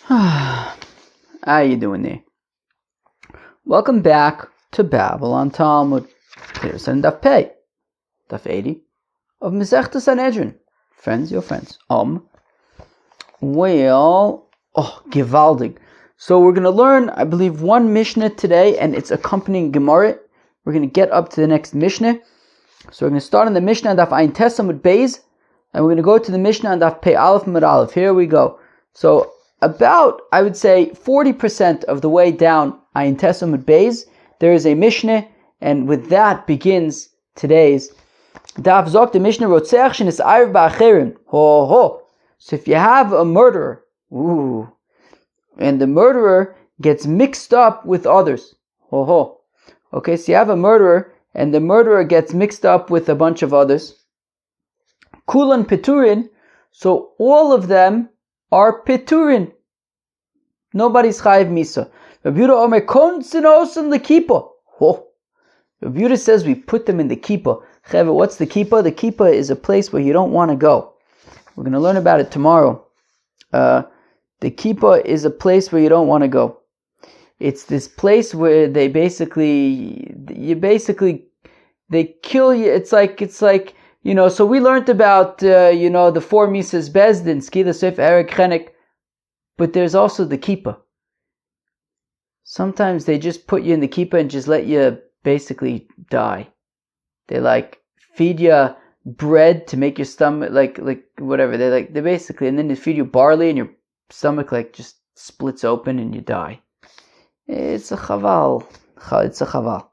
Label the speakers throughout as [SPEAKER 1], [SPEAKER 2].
[SPEAKER 1] How you doing there? Welcome back to Babylon Talmud. Here's on Daf Pei, Daf 80 of Masechta Sanhedrin. Friends, your friends. Givaldig. So we're going to learn, I believe, one Mishnah today, and it's accompanying Gemara. We're going to get up to the next Mishnah. So we're going to start on the Mishnah on Daf Ayin Tesam with Beis, and we're going to go to the Mishnah on Daf Pei Aleph Mud Aleph. Here we go. So about, I would say, 40% of the way down Ayin Tesam with Beis, there is a Mishnah, and with that begins today's Daf Zok. The Mishnah Rotzeach shenis Ayrev ba'acherim. Ho ho. So if you have a murderer, and the murderer gets mixed up with others, ho ho. Okay, so you have a murderer, and the murderer gets mixed up with a bunch of others. Kulan Peturin, so all of them are Peturin. Nobody's Chayiv Misa. Rabbi Yehuda Omer Kon Sinosim L'Kippah. Oh, Rabbi Yehuda says we put them in the Kippah. Cheva, what's the Kippah? The Kippah is a place where you don't want to go. We're going to learn about it tomorrow. The Kippah is a place where you don't want to go. It's this place where they they kill you. It's like, so we learned about, the four Mises Bezdin, Skila, Seif, Erik, Chenek, but there's also the Kippah. Sometimes they just put you in the Kippah and just let you basically die. They feed you bread to make your stomach, whatever. They basically, and then they feed you barley and your stomach just splits open and you die. It's a chaval. It's a chaval.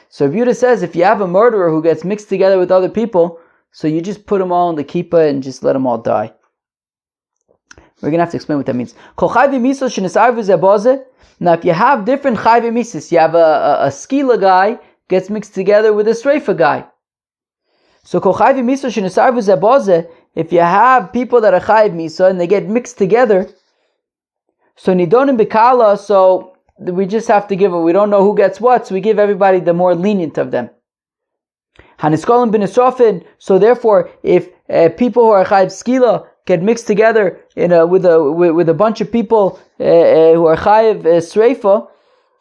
[SPEAKER 1] So Rabbi Yehuda says if you have a murderer who gets mixed together with other people, so you just put them all in the kippah and just let them all die. We're going to have to explain what that means. Now if you have different chayvi mises, you have a skila guy gets mixed together with a sreifa guy. So if you have people that are chayv misa and they get mixed together, so nidonim bikala, so we just have to give it. We don't know who gets what, so we give everybody the more lenient of them. Haniskolim bin Esrofin. So therefore, if people who are chayv skila get mixed together with a bunch of people who are chayv sreifa,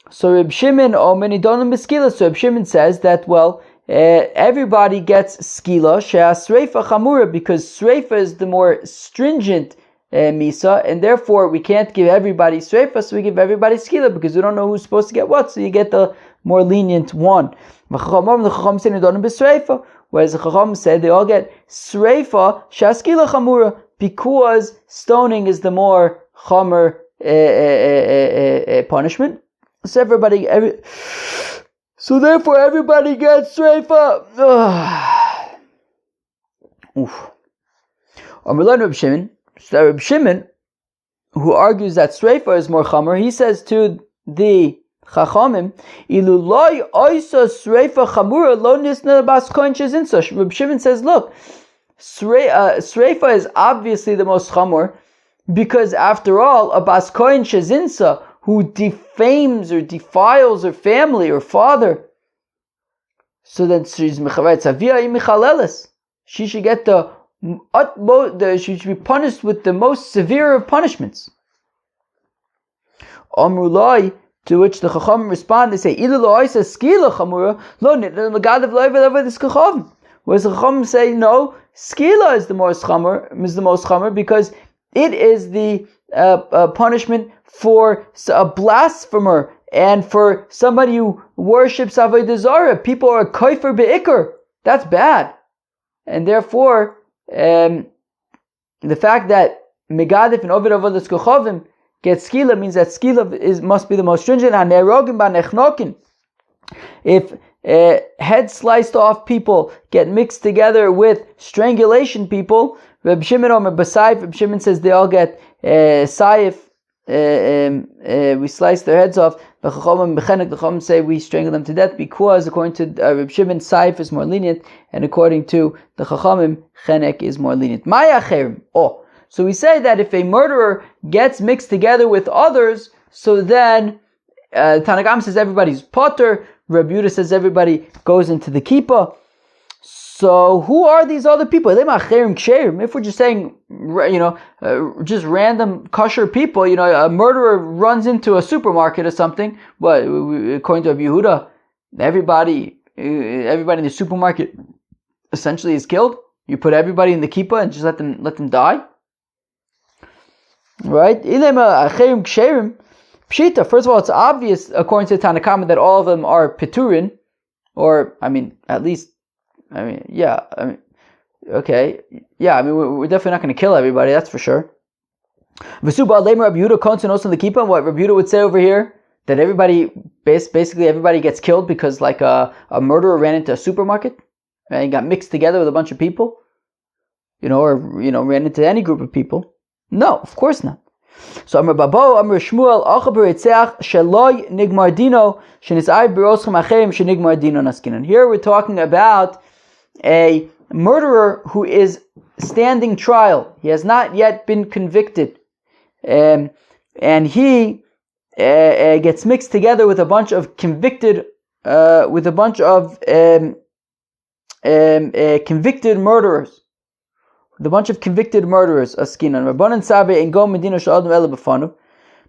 [SPEAKER 1] so Reb Shimon or menidonim b'skila. So Reb Shimon says that everybody gets skila she'as sreifa chamura, because sreifa is the more stringent misa, and therefore we can't give everybody sreifa, so we give everybody skila because we don't know who's supposed to get what, so you get the more lenient one. Whereas the Chacham said they all get sreifa shaskila chamura, because stoning is the more chamer punishment. So therefore everybody gets sreifa. Reb Shimon. So Reb Shimon, who argues that sreifa is more chamer, he says to the Chachamim, Iluloi oisa sreifa chamura lo nisna bas kohen shezinsa. Reb Shimon says, look, sreifa is obviously the most chamer, because after all, a bas kohen shezinsa who defames or defiles her family or father, so then she's mechavetz avia imichaleles. She should get she should be punished with the most severe of punishments. Amrulai, to which the Chacham respond, they say, whereas the Chacham say, no, skila is the most chamer, because it is the punishment for a blasphemer and for somebody who worships avodah zarah. People are kofer be'ikr. That's bad, and therefore the fact that Megadif and Ovid Avodas Kochavim get skila means that skila must be the most stringent. If head sliced off people get mixed together with strangulation people, Reb Shimon Omer Basayif, Reb Shimon says they all get sayif. We slice their heads off. The Chacham say we strangle them to death, because according to Reb Shimon, sayif is more lenient, and according to the Chachamim, chenek is more lenient. So we say that if a murderer gets mixed together with others, so then Tanakam says everybody's potter. Rabbi Yehuda says everybody goes into the kippah. So who are these other people? If we're just saying, just random kosher people, a murderer runs into a supermarket or something. What, according to Rabbi Yehuda, everybody in the supermarket essentially is killed. You put everybody in the kippah and just let them die, right? Pshita. First of all, it's obvious according to the Tanakhama that all of them are Peturin, or at least. Okay. Yeah, we're definitely not going to kill everybody, that's for sure. What Rabbi Yehuda would say over here, that basically everybody gets killed because like a murderer ran into a supermarket and he got mixed together with a bunch of people, or ran into any group of people. No, of course not. So Amar Babo, Amar Shmuel, Acha b'Ritzeach Sheloi Nigmar Dino Shenisayv B'Roschem Acherim Shenigmar Dino Naskinan. Here we're talking about a murderer who is standing trial. He has not yet been convicted, and he gets mixed together with a bunch of convicted convicted murderers. The bunch of convicted murderers, askinan. Rabbanan Save and Go Medina Shadam Ela B'Fanu.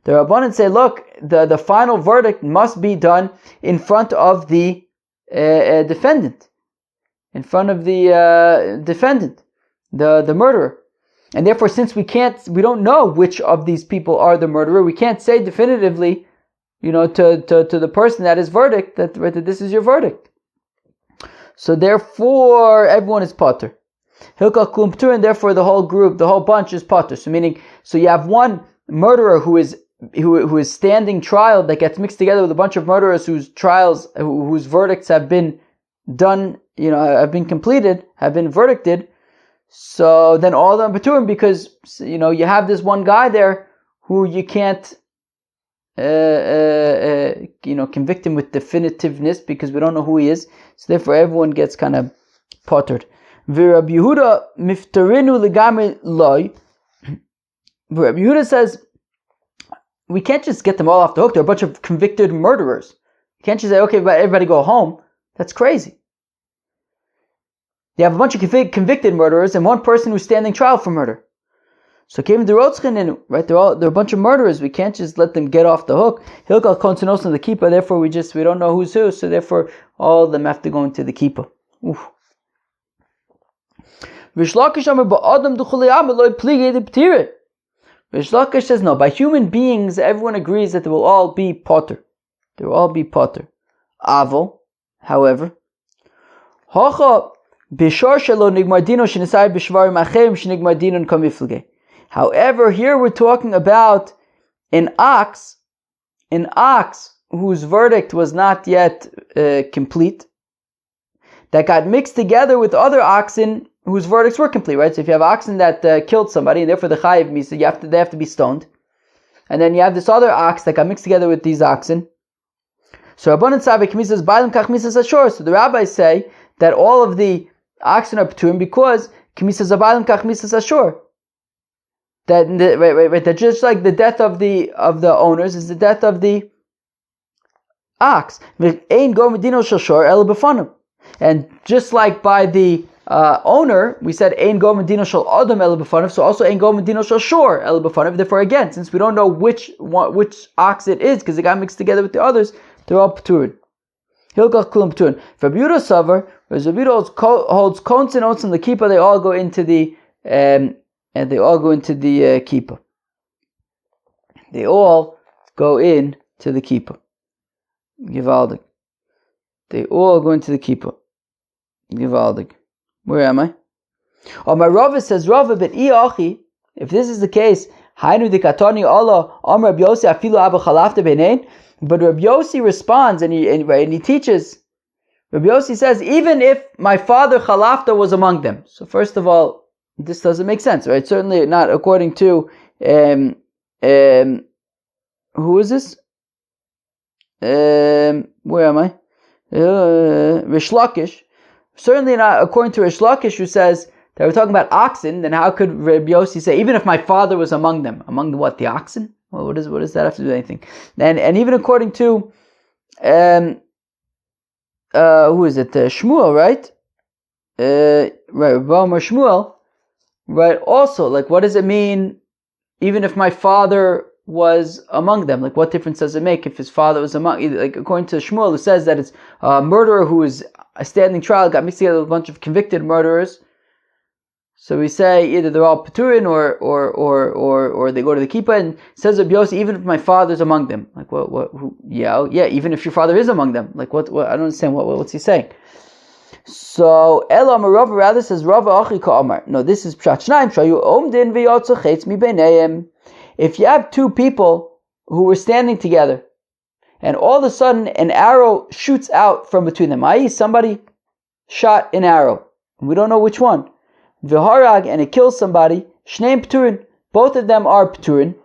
[SPEAKER 1] The Rabbanan say, look, the final verdict must be done in front of the defendant, in front of the defendant, the murderer, and therefore, since we don't know which of these people are the murderer, we can't say definitively, to the person that is verdict that this is your verdict. So therefore, everyone is potter. Hilkach Klum P'tur, and therefore the whole group, the whole bunch is potter. So you have one murderer who is standing trial that gets mixed together with a bunch of murderers whose verdicts have been done, have been completed, have been verdicted. So then all of them P'turim, because you have this one guy there who you can't convict him with definitiveness because we don't know who he is. So therefore everyone gets kind of pottered. Rabbi Yehuda miftarinu legami loy. Rabbi Yehuda says we can't just get them all off the hook. They're a bunch of convicted murderers. You can't just say, okay, but everybody go home. That's crazy. You have a bunch of convicted murderers and one person who's standing trial for murder. So came the Rotzchin, right? They're a bunch of murderers. We can't just let them get off the hook. Hilkal konsenos in the kippah. Therefore, we don't know who's who. So therefore, all of them have to go into the kippah. Rish Lakish says no. By human beings, everyone agrees that they will all be potter. They will all be potter. Avo, however, however, here we're talking about an ox whose verdict was not yet complete, that got mixed together with other oxen whose verdicts were complete, right? So if you have oxen that killed somebody, and therefore the chayiv misa, they have to be stoned, and then you have this other ox that got mixed together with these oxen. So Rabbanan Savik misas bailam kach misas ashor. So the rabbis say that all of the oxen are p'turim because k'misas abayim kach misas ashor. That just like the death of the owners is the death of the ox. And just like by the owner, we said ein go medino shel adam el b'fanav, so also ein go medino shel shor el b'fanav. Therefore, again, since we don't know which ox it is because it got mixed together with the others, they're all p'turin. Hilkach kulam p'turin. For Rabbi Yehuda savar, whereas Rabbi Yehuda holds kontz and oats in the kippah, they all go into the kippah. They all go into the kippah. Givaldik. They all go into the kippah. Givaldik. Where am I? Oh, my Rava says, Rava, but if this is the case, Hainu dikatoni Allah, Rabbi Yossi afilu abba chalafta benein. But Rabbi Yossi responds and he teaches. Rabbi Yossi says, even if my father chalafta was among them. So first of all, this doesn't make sense, right? Certainly not according to who is this? Where am I? Rish Lakish. Certainly not according to Rish Lakish, who says that we're talking about oxen. Then how could Rabbi Yossi say even if my father was among them? Among the oxen? Well, what does that have to do with anything? And even according to who is it? Shmuel, right? right, Rabbi Omer Shmuel, right, also, like, what does it mean, even if my father was among them? Like, what difference does it make if his father was among, like, according to Shmuel, who says that it's a murderer who is a standing trial, got mixed together with a bunch of convicted murderers. So we say either they're all Peturin or they go to the Kippah, and says Rabbi Yossi, even if my father's among them. Like, yeah, even if your father is among them. Like, what I don't understand, what's he saying? So, Elam Rava rather says, Rava Achi Ka'amar. No, this is Pshat Shnaim, Shayu Omdin V'yotzu Chetz Mi Beineim. If you have two people who were standing together, and all of a sudden an arrow shoots out from between them, i.e. somebody shot an arrow, and we don't know which one, V'harag, and it kills somebody, Shneim P'turin, both of them are P'turin,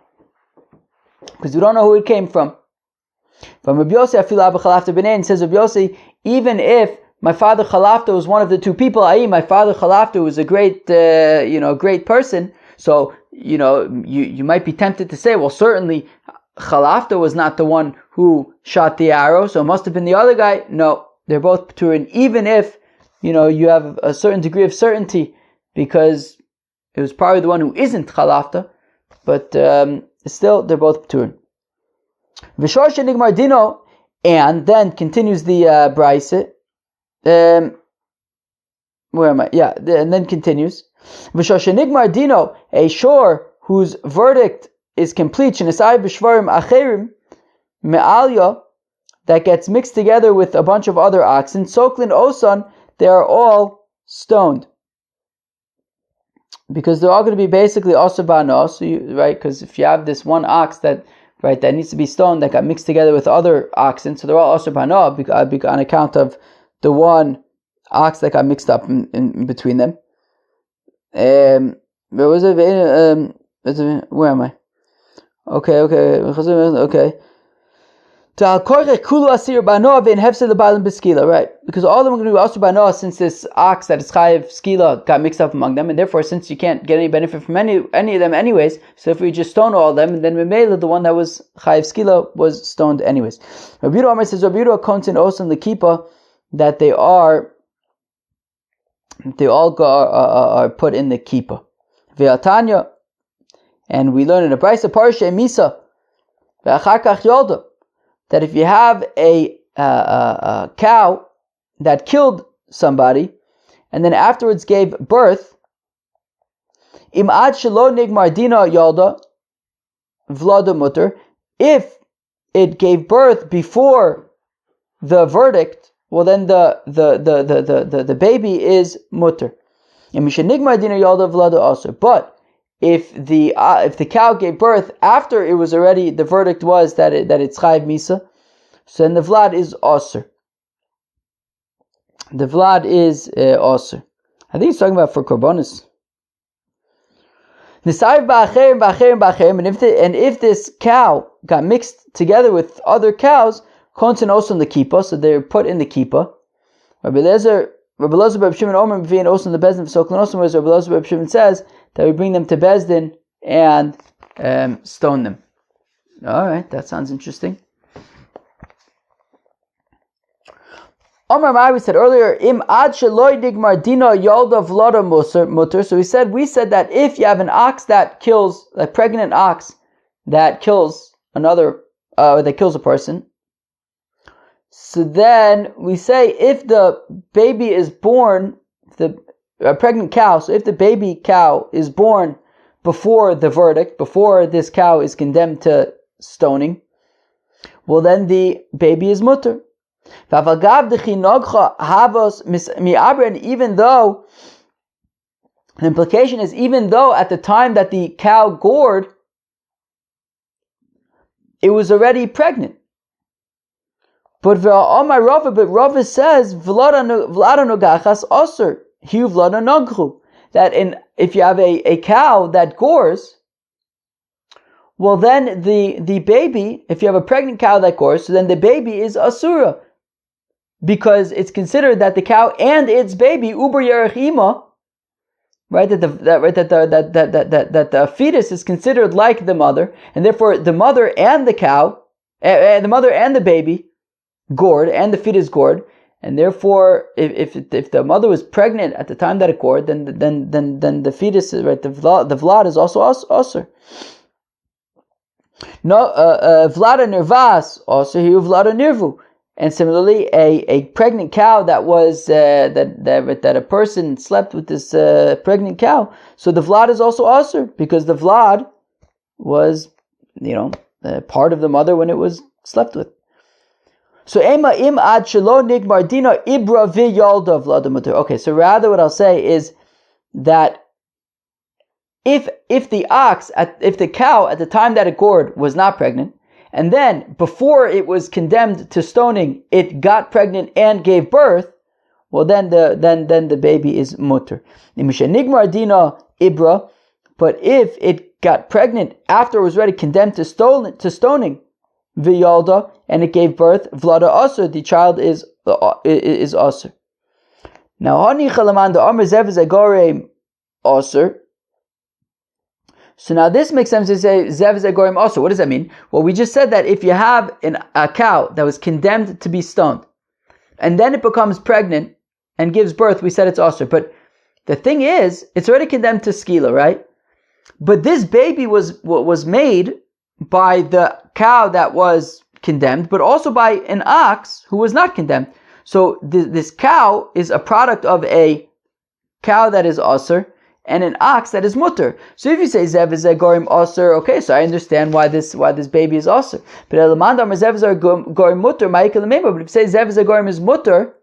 [SPEAKER 1] because we don't know who it came from. From Rabbi Yossi, Afilu Abba Chalafta B'nein, says Rabbi Yossi, even if my father Chalafta was one of the two people, i.e. my father Chalafta was a great, great person, so, you might be tempted to say, well, certainly Chalafta was not the one who shot the arrow, so it must have been the other guy. No, they're both P'turin, even if, you have a certain degree of certainty, because it was probably the one who isn't Chalafta, but still, they're both P'turin. V'shor she'nigmar dino, and then continues the Brayse. Where am I? Yeah, and then continues. V'shor she'nigmar dino, a shore whose verdict is complete, she'nesai b'shvarim acherim me'alya, that gets mixed together with a bunch of other oxen, soklin osan, they are all stoned. Because they're all going to be basically asur ba'ano, right? Because if you have this one ox that needs to be stoned, that got mixed together with other oxen, so they're all asur ba'ano on account of the one ox that got mixed up in between them. Where am I? Okay. Right, because all of them are going to be asur ba'ano, since this ox that is chayiv skila got mixed up among them, and therefore, since you can't get any benefit from any of them anyways, so if we just stone all of them, and then Memela, the one that was chayiv skila, was stoned anyways. Rabbi Yehuda Amar says, Rabbi Yehuda kontin osan l'kippah, that they all are put in the kippah. Ve'atanya, and we learn in the Brayse parsha misa ve'achar kach yolda, that if you have a cow that killed somebody and then afterwards gave birth, im ad shelo nigmar dina yolda vlada mutter, if it gave birth before the verdict, well then the baby is mutter. Im nigmar dina yolda vlada asur. But if the cow gave birth after it was already, the verdict was that it's chayiv misa, so then the vlad is asur. The vlad is asur. I think he's talking about for korbanos. And if this cow got mixed together with other cows, kontin also in the kippah, so they're put in the kippah. Rabbi Elazar Reb Shimon Omer Mvi'in also in the Bezdin for Soklin also, whereas Rabbi Elazar Reb Shimon says that we bring them to Bezdin and stone them. Alright, that sounds interesting. Omar Mai, we said earlier, im ad sheloy digmar dina yolda vlada mutter. So we said that if you have an ox that kills, a pregnant ox that kills that kills a person, so then we say if the baby is born, a pregnant cow, so if the baby cow is born before the verdict, before this cow is condemned to stoning, well then the baby is mutter. And even though, the implication is, even though at the time that the cow gored, it was already pregnant. But Rava says, that if you have a cow that gores, well then the baby, if you have a pregnant cow that gores, so then the baby is asura. Because it's considered that the cow and its baby, uber yerech ima, right? That the fetus is considered like the mother, and therefore the mother and the cow, the mother and the baby gored, and the fetus gored, and therefore, if the mother was pregnant at the time that it gored, then the fetus, right, the vlad is also usher. No, vlada nirvas also hiu vlada nirvu. And similarly, a pregnant cow that was that a person slept with this pregnant cow, so the vlad is also usher because the vlad was, part of the mother when it was slept with. So ema im ad shelo nigmar dina ibra v'yalda vlada muter. Okay, so rather what I'll say is that if the cow at the time that it gored was not pregnant, and then before it was condemned to stoning, it got pregnant and gave birth, well then the baby is mutter. Nigmar dina ibra, but if it got pregnant after it was already condemned to stoning, v'yalda, and it gave birth, vlada asur, the child is asur. Now hani chalaman the amr zev zegorem asur. So now this makes sense to say zev zegorem asur. What does that mean? Well, we just said that if you have a cow that was condemned to be stoned, and then it becomes pregnant and gives birth, we said it's asur. But the thing is, it's already condemned to skila, right? But this baby was made by the cow that was condemned, but also by an ox who was not condemned. So this cow is a product of a cow that is asur and an ox that is mutter. So if you say zev is gorim asur, okay, so I understand why this baby is asur. But elamandam zev is gorim mutter, ma'ikal. But if you say zev is gorim is mutter,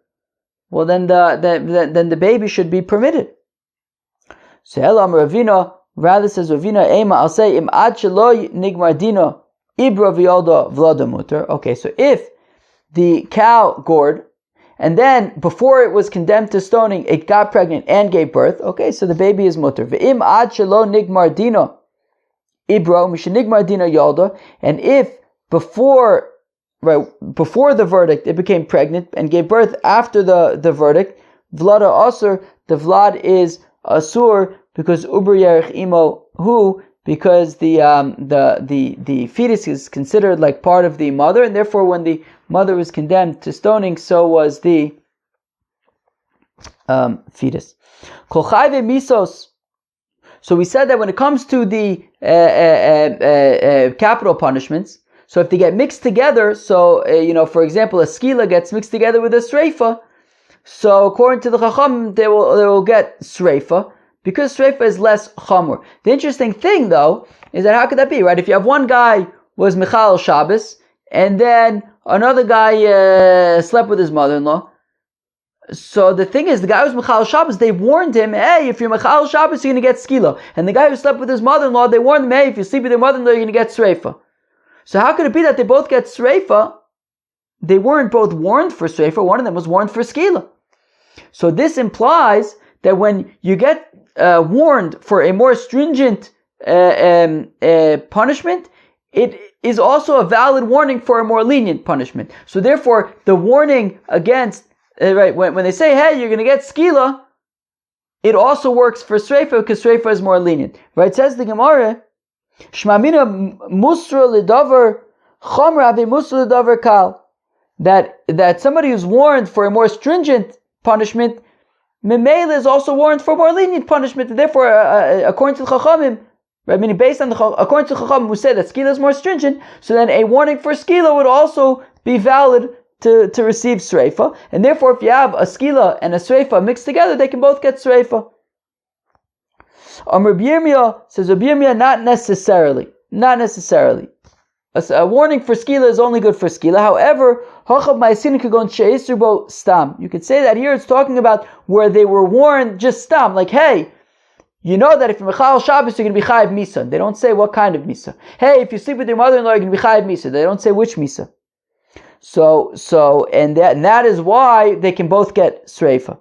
[SPEAKER 1] well then the baby should be permitted. So elam Ravina. Rather says Ravina Ema, I'll say im ad shelo nigmar dina ibra v'yalda vlada muter. Okay, so if the cow gored, and then before it was condemned to stoning, it got pregnant and gave birth, okay, so the baby is muter. V'im ad shelo nigmar dina ibra mishenigmar dina yalda, and if before the verdict it became pregnant and gave birth after the verdict, vlada asur, the vlad is asur, because uber yerich imo hu, because the fetus is considered like part of the mother, and therefore when the mother was condemned to stoning, so was the fetus. Kol chayve misos. So we said that when it comes to the capital punishments, so if they get mixed together, so for example, a skila gets mixed together with a sreifa, so according to the chacham, they will get sreifa, because sreifa is less chamur. The interesting thing, though, is that how could that be, right? If you have one guy was Michal Shabbos, and then another guy slept with his mother-in-law, so the thing is, the guy who's Michal Shabbos, they warned him, hey, if you're Michal Shabbos, you're going to get skila. And the guy who slept with his mother-in-law, they warned him, hey, if you sleep with your mother-in-law, you're going to get sreifa. So how could it be that they both get sreifa? They weren't both warned for sreifa, one of them was warned for skila. So this implies that when you get warned for a more stringent punishment, it is also a valid warning for a more lenient punishment. So therefore, the warning against, when they say, hey, you're going to get skila, it also works for sreifa, because sreifa is more lenient. Right? It says the Gemara, Shmamina musra lidavar chamra ve musra lidavar kal, that somebody who's warned for a more stringent punishment, Memela is also warned for more lenient punishment, and therefore, according to the Chachamim, right, meaning based on according to the Chachamim who say that skila is more stringent, so then a warning for skila would also be valid to receive sreifa, and therefore, if you have a skila and a sreifa mixed together, they can both get sreifa. Rabbi Yirmiyah says, Rabbi Yirmiyah, not necessarily. A warning for skila is only good for skila. However, you could say that here it's talking about where they were warned just stam, like, hey, you know that if you're Michal Shabbos, you're going to be chayiv misa. They don't say what kind of misa. Hey, if you sleep with your mother-in-law, you're going to be chayiv misa. They don't say which misa. And that is why they can both get sreifa,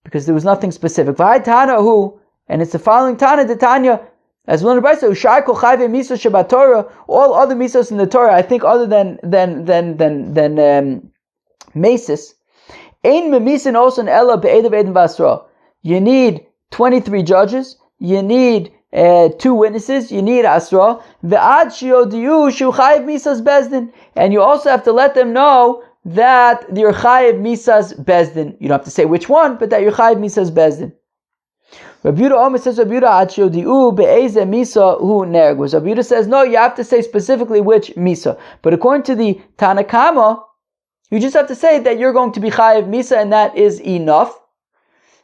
[SPEAKER 1] because there was nothing specific. And it's the following Tana, the Tanya, as one of the Brisa, Ushai kol chayve misos shebat Torah, all other misos in the Torah, I think other than mesis, ein memisin osan ella be'edav eden basra. You need 23 judges, you need 2 witnesses, you need asra, ve'ad shiodiyu shu chayv misos bezdin, and you also have to let them know that you're chayiv misas bezdin. You don't have to say which one, but that you're chayiv misas bezdin. Rabbi Yehuda Omer says, Rabbi Yehuda be'eze misa hu nergus. Rabbi Yehuda says, no, you have to say specifically which misa. But according to the Tanakama, you just have to say that you're going to be chayiv misa, and that is enough.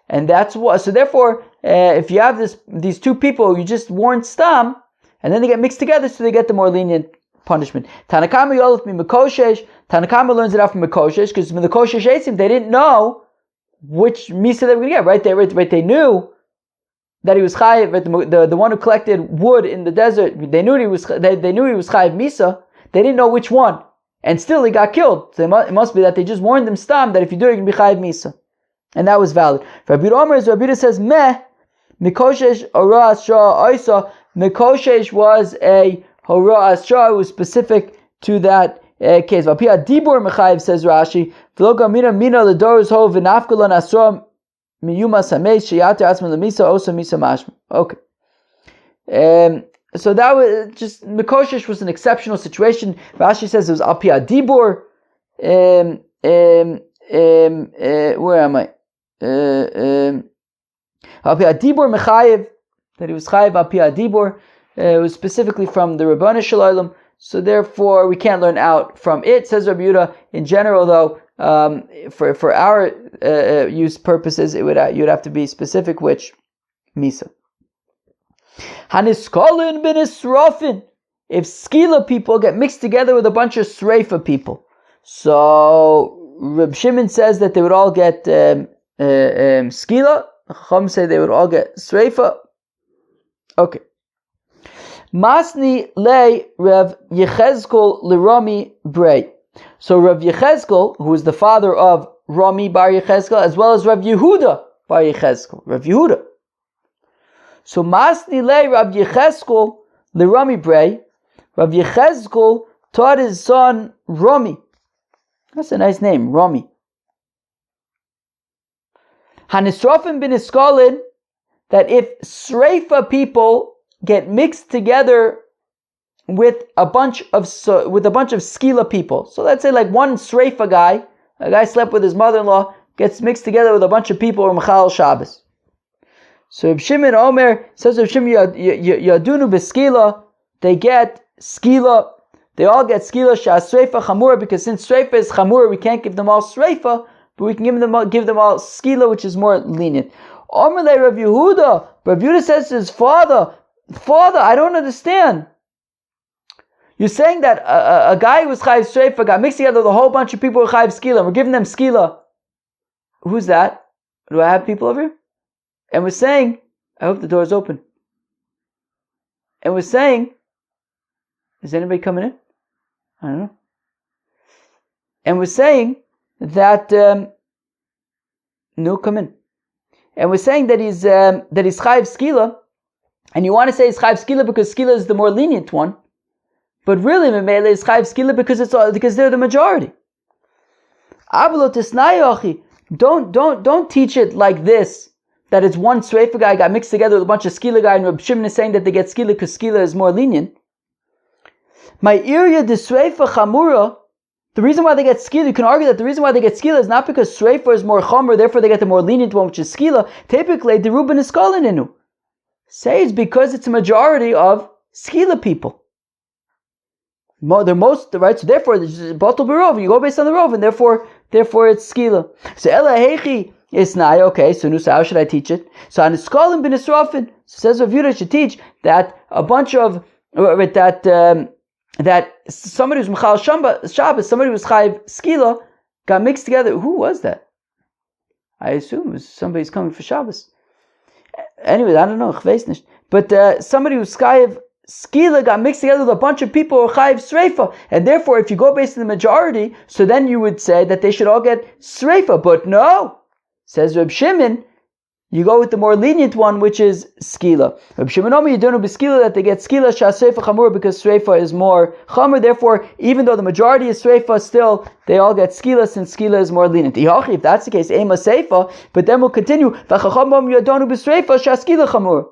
[SPEAKER 1] And that's what. So therefore, if you have these two people, you just warn stam, and then they get mixed together, so they get the more lenient punishment. Tanakama yolef mi mekoshesh. Tanakama learns it out from mekoshesh, because when the koshesh esim, they didn't know which misa they were going to get. Right? They knew that he was chayiv. The one who collected wood in the desert, they knew he was chayiv misa. They didn't know which one, and still he got killed. So it must be that they just warned them stam that if you do it, you can be chayiv misa. And that was valid. Rabbi Yehuda says, meh, Mikoshesh Hora Asra Oisa. Mikoshesh was a Hora Asra, it was specific to that case. Vapia Dibur Mechayiv, says Rashi, V'loga mina l'doros ho v'nafkalan asra miyuma sameis sheyater asman l'misa osa misa mashma. Okay. So that was just, Mikoshesh was an exceptional situation. Rashi says it was Apia Dibur. Where am I? Apia Dibur Mechayiv, that he was Chayiv Apia Dibur. It was specifically from the Rabbanu Shalom, so therefore we can't learn out from it. Says Rabbi Yehuda. In general, though, for our use purposes, you'd have to be specific which misa. Haniskolin bin Israfin. If skila people get mixed together with a bunch of sreifa people, so Reb Shimon says that they would all get skila. Chacham say they would all get sreifa. Okay. Masni le Rav Yechezkel leRami Brei. So Rav Yechezkel, who is the father of Rami bar Yechezkel, as well as Rav Yehuda bar Yechezkel. Rav Yehuda. So Masni le Rav Yechezkel leRami Brei. Rav Yechezkel taught his son Rami. That's a nice name, Rami. Hanisrofim bin Iskolin, that if Sreifa people get mixed together with a bunch of skila people, so let's say like one Sreifa guy, a guy slept with his mother-in-law, gets mixed together with a bunch of people or Mechal Shabbos. So Reb Shimon Omer says, Reb Shimon Yadunu b'skila, they get skila. They all get skila sha'asreifa chamura, because since sreifa is chamura, we can't give them all sreifa, but we can give them all skila, which is more lenient. Omer le Rav Yehuda. Rav Yehuda says to his father, I don't understand. You're saying that a guy who was chayiv sreifa got mixed together with a whole bunch of people who chayiv skila, and we're giving them skila. Who's that? Do I have people over here? And we're saying, I hope the door is open. And we're saying, is anybody coming in? I don't know. And we're saying that no, come in. And we're saying that he's chayiv skila, and you want to say he's chayiv skila because skila is the more lenient one, but really memele is chayiv skila because they're the majority. Don't teach it like this, that it's one sreifa guy got mixed together with a bunch of skila guy, and Reb Shimon is saying that they get skila because skila is more lenient. My area de sreifa chamura. The reason why they get skila, you can argue that the reason why they get skila is not because sreifa is more chamur, therefore they get the more lenient one, which is skila. Typically, the ruben is skalininu. Say it's because it's a majority of skila people. They're most right, so therefore it's batal berov. You go based on the rov, and therefore it's skila. So ela hechi is nai. Okay, so nusa, how should I teach it? So on skalin bin israfin, says Rav Yehuda should teach that a bunch of that somebody who's Mechal Shabbos, somebody who was Chayiv Skila, got mixed together. Who was that? I assume it was somebody who's coming for Shabbos. Anyway, I don't know. But somebody who's Chayiv Skila got mixed together with a bunch of people who are Chayiv Sreifa. And therefore, if you go based on the majority, so then you would say that they should all get Sreifa. But no, says Reb Shimon, you go with the more lenient one, which is skila. Reb Shimon Omer, you don't know b'skila that they get skila sha'sreifa chamur because sreifa is more chamur. Therefore, even though the majority is sreifa, still they all get skila since skila is more lenient. If that's the case, ema seifa. But then we'll continue. V'chacham you don't know b'sreifa sha'skila chamur.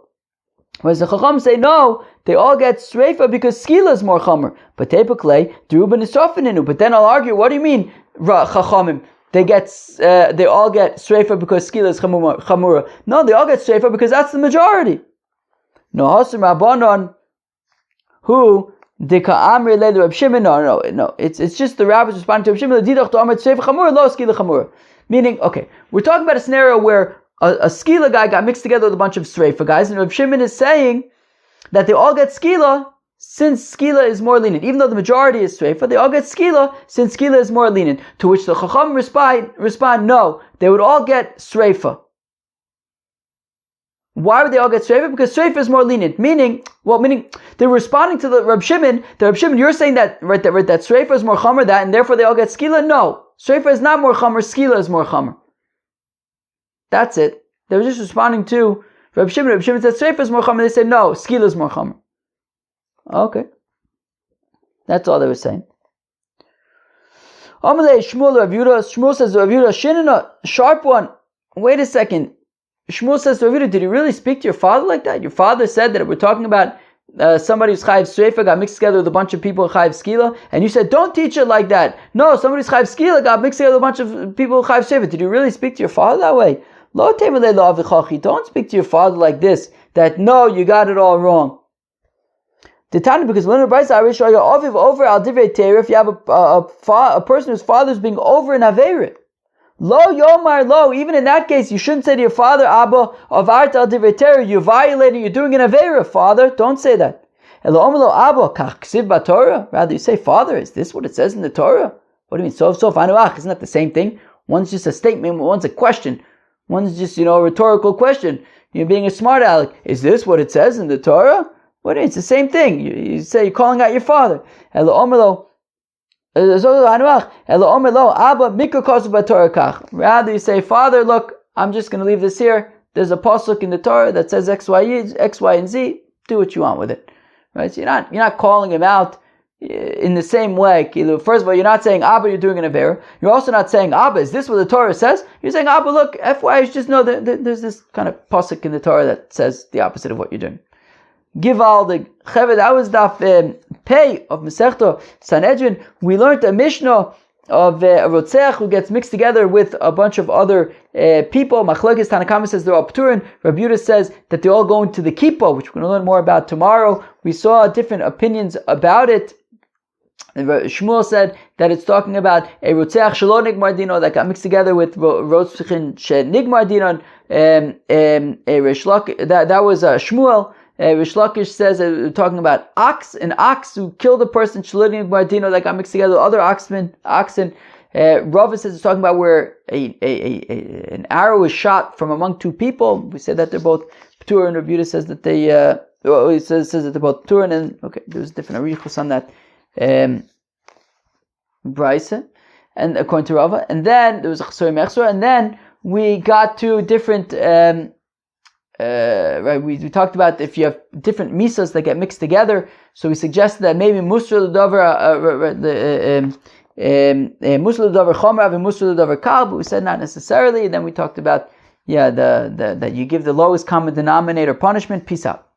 [SPEAKER 1] Whereas the Chacham say no, they all get Sreifa because Skila is more Chamer. But typically, Druban is Sofininu. But then I'll argue, what do you mean, Chachamim? They all get Sreifa because Skila is Chamura. No, they all get Sreifa because that's the majority. No, Hasim Rabbanon, who Dika Amri led Reb Shimon. No. It's just the rabbis responding to Reb Shimon. Didach to Amr Sreifa Chamura, lo Skila Chamura. Meaning, okay, we're talking about a scenario where a skila guy got mixed together with a bunch of streifa guys, and Reb Shimon is saying that they all get skila since skila is more lenient. Even though the majority is streifa, they all get skila since skila is more lenient. To which the Chacham respond, no, they would all get streifa. Why would they all get streifa? Because streifa is more lenient. Meaning they're responding to the Reb Shimon. The Reb Shimon, you're saying that that streifa is more chamer, that, and therefore they all get skila. No, streifa is not more chamer. Skila is more chamer. That's it. They were just responding to Reb Shimon. Reb Shimon said Sreifa is more chamer. They said no, Skila is more chamer. Okay. That's all they were saying. Amalei Shmuel Rav Yehuda. Shmuel says Rav Yehuda, Shinina, sharp one. Wait a second. Shmuel says to Rav Yehuda, did you really speak to your father like that? Your father said that we're talking about somebody who's chayiv Sreifa got mixed together with a bunch of people chayiv Skila, and you said don't teach it like that. No, somebody who's chayiv Skila got mixed together with a bunch of people chayiv Sreifa. Did you really speak to your father that way? Don't speak to your father like this, that no, you got it all wrong. Because when if you have a person whose father is being over in Averit, lo yomar lo, even in that case, you shouldn't say to your father, Abba, avarta al divrei Torah, you're violating, you're doing an Averit, father, don't say that. Rather you say, father, is this what it says in the Torah? What do you mean, sof anuach, isn't that the same thing? One's just a statement, one's a question. One's just, a rhetorical question. You're being a smart aleck. Is this what it says in the Torah? What is it? It's the same thing. You say you're calling out your father. Rather you say, father, look, I'm just going to leave this here. There's a pasuk in the Torah that says X, Y, and Z. Do what you want with it. Right? So you're not calling him out in the same way. First of all, you're not saying, Abba, you're doing an Avera. You're also not saying, Abba, is this what the Torah says? You're saying, Abba, look, FYI, just know that there's this kind of pasuk in the Torah that says the opposite of what you're doing. Give all the Cheved, that was daf Pei of Masechta Sanhedrin. We learned a Mishnah of a Rotzeach who gets mixed together with a bunch of other people. Machlokes Tanakama says they're all Pturin. Rabbi Yehuda says that they're all going to the Kippah, which we're going to learn more about tomorrow. We saw different opinions about it. Shmuel said that it's talking about a Rotzeach Shelo Nigmar Dino that got mixed together with Rotzichin She Nigmar Dinon. That was Shmuel. Rish Lakish says talking about an ox who killed a person Shelo Nigmar Dino that got mixed together with other oxen. Rava says it's talking about where an arrow is shot from among two people. We said that they're both Ptur, and Rabbi Yehuda says that they he says that they're both Ptur, and okay, there's different arichos on that. Brisa, and according to Rava, and then there was a Chasuri Mechsor, and then we got to different. Right, we talked about if you have different misas that get mixed together, so we suggested that maybe Musar l'davar Musar l'davar Chomrav and Musar l'davar Kal, but we said not necessarily. And then we talked about that you give the lowest common denominator punishment. Peace out.